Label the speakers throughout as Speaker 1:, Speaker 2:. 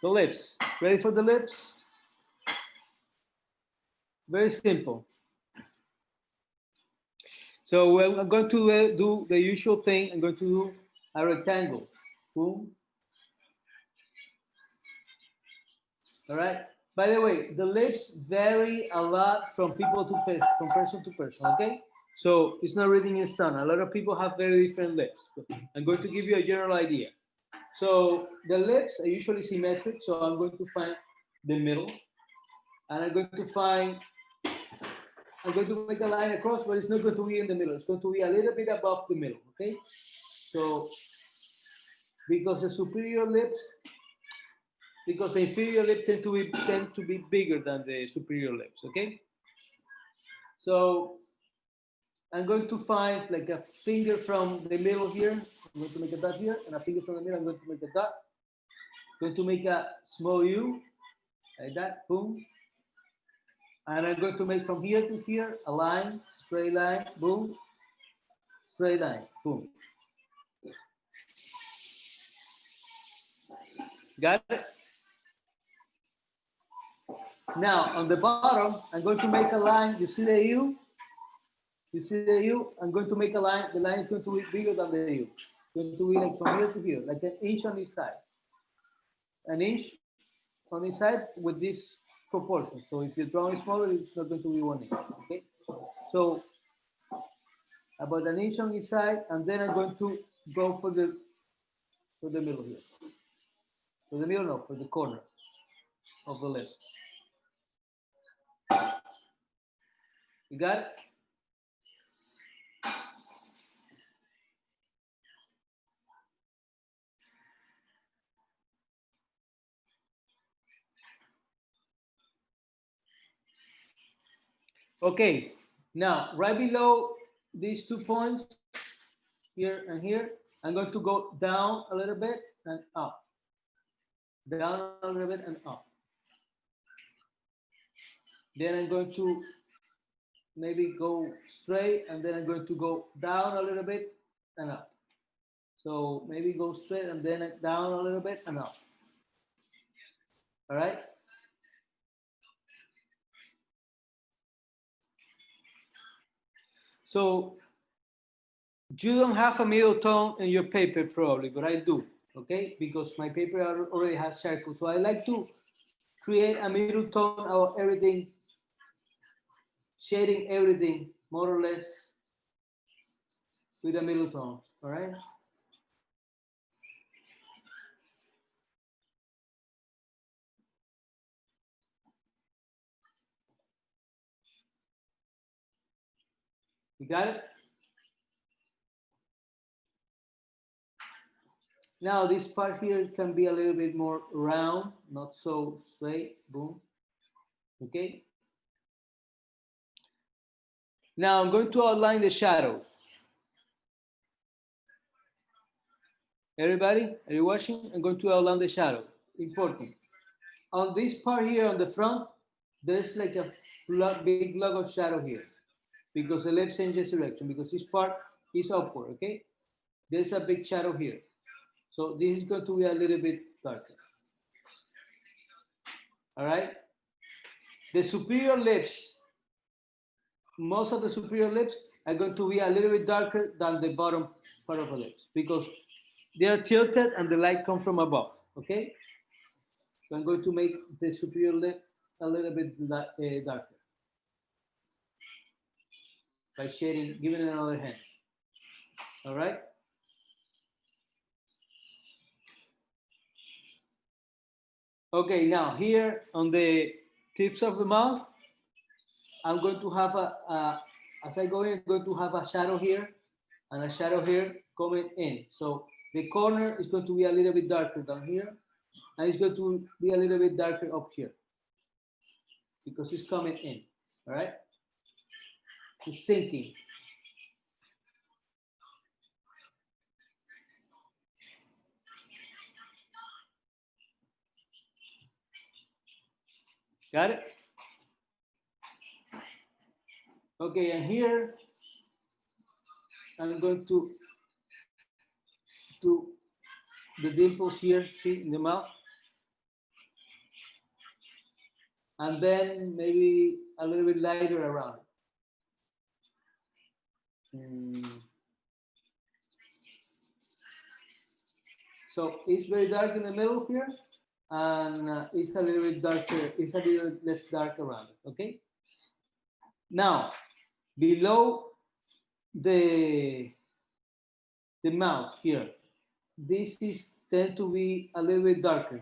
Speaker 1: The lips. Ready for the lips? Very simple. So I'm going to do the usual thing. I'm going to do a rectangle. Boom. All right. By the way, the lips vary a lot from people to person, from person to person. Okay. So it's not written in stone. A lot of people have very different lips. I'm going to give you a general idea. So the lips are usually symmetric. So I'm going to find the middle, and I'm going to make a line across, but it's not going to be in the middle. It's going to be a little bit above the middle. Okay. So because the superior lips, because the inferior lip tend to be bigger than the superior lips. Okay. So I'm going to find like a finger from the middle here. I'm going to make a dot here, and a finger from the middle. I'm going to make a dot. I'm going to make a small U, like that. Boom. And I'm going to make from here to here a line, straight line. Boom. Straight line. Boom. Got it? Now on the bottom, I'm going to make a line. You see the U? You see the U? I'm going to make a line. The line is going to be bigger than the U. It's going to be like from here to here, like an inch on each side. An inch on each side with this proportion. So if you're drawing smaller, it's not going to be 1 inch. Okay. So about an inch on each side, and then I'm going to go for the middle here. For the middle, no, for the corner of the lip. You got it? Okay, now right below these 2 points, here and here, I'm going to go down a little bit and up. Down a little bit and up. Then I'm going to maybe go straight, and then I'm going to go down a little bit and up. So maybe go straight and then down a little bit and up. All right? So you don't have a middle tone in your paper probably, but I do, okay? Because my paper already has charcoal. So I like to create a middle tone of everything, shading everything more or less with a middle tone, all right? You got it? Now this part here can be a little bit more round, not so straight, boom, okay? Now I'm going to outline the shadows. Everybody, are you watching? I'm going to outline the shadow, important. On this part here on the front, there's like a big block of shadow here because the left changes direction because this part is upward, okay? There's a big shadow here. So this is going to be a little bit darker. All right? The superior lips, most of the superior lips are going to be a little bit darker than the bottom part of the lips because they are tilted and the light comes from above, okay? So I'm going to make the superior lip a little bit darker by shading, giving it another hand. All right? Okay, now here on the tips of the mouth, I'm going to have as I go in, I'm going to have a shadow here and a shadow here coming in. So the corner is going to be a little bit darker down here, and it's going to be a little bit darker up here because it's coming in, all right? It's sinking. Got it? Okay, and here I'm going to do the dimples here, see, in the mouth. and then maybe a little bit lighter around it. So it's very dark in the middle here, and it's a little bit darker, it's a little less dark around it, okay? Now, below the mouth here, this is tend to be a little bit darker,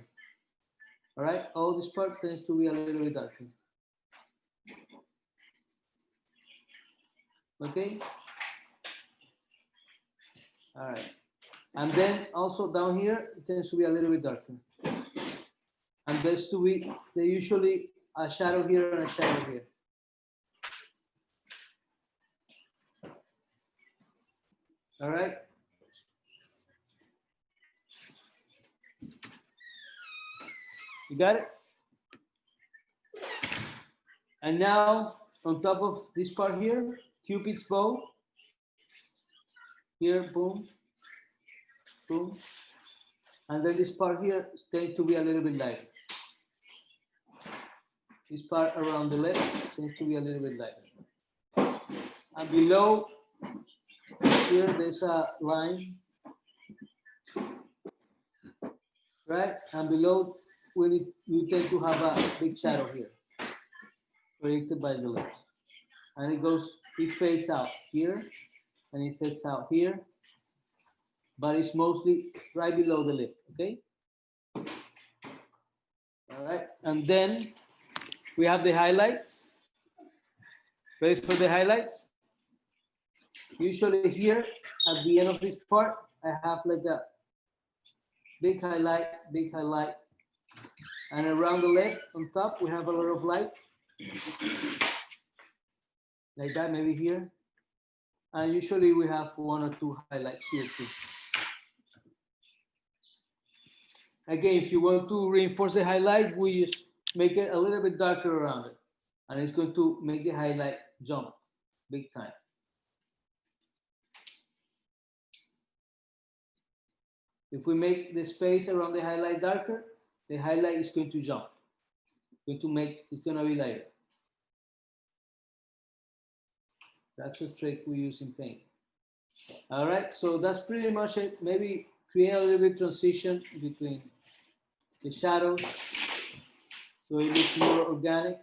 Speaker 1: all right? All this part tends to be a little bit darker. Okay? All right. And then also down here, it tends to be a little bit darker. And there's to be, they usually a shadow here and a shadow here. All right. You got it? And now on top of this part here, Cupid's bow. Here, boom, boom. And then this part here tends to be a little bit lighter. This part around the lip tends to be a little bit lighter. And below here, there's a line, right? And below, you tend to have a big shadow here, created by the lips. And it fades out here, and it fades out here, but it's mostly right below the lip, okay? All right, and then we have the highlights. Ready for the highlights? Usually here, at the end of this part, I have like a big highlight, and around the lip on top, we have a lot of light. Like that, maybe here. And usually we have 1 or 2 highlights here too. Again, if you want to reinforce the highlight, we just make it a little bit darker around it. And it's going to make the highlight jump big time. If we make the space around the highlight darker, the highlight is going to jump. It's going to be lighter. That's a trick we use in paint. All right, so that's pretty much it. Maybe create a little bit transition between the shadows so it looks more organic.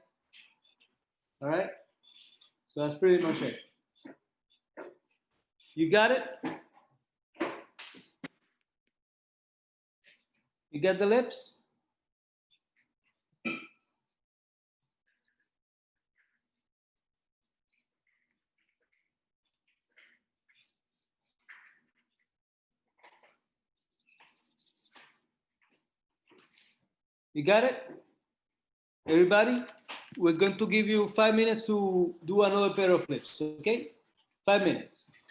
Speaker 1: All right, so that's pretty much it. You got it? You got the lips? You got it? Everybody, we're going to give you 5 minutes to do another pair of lips, okay? 5 minutes.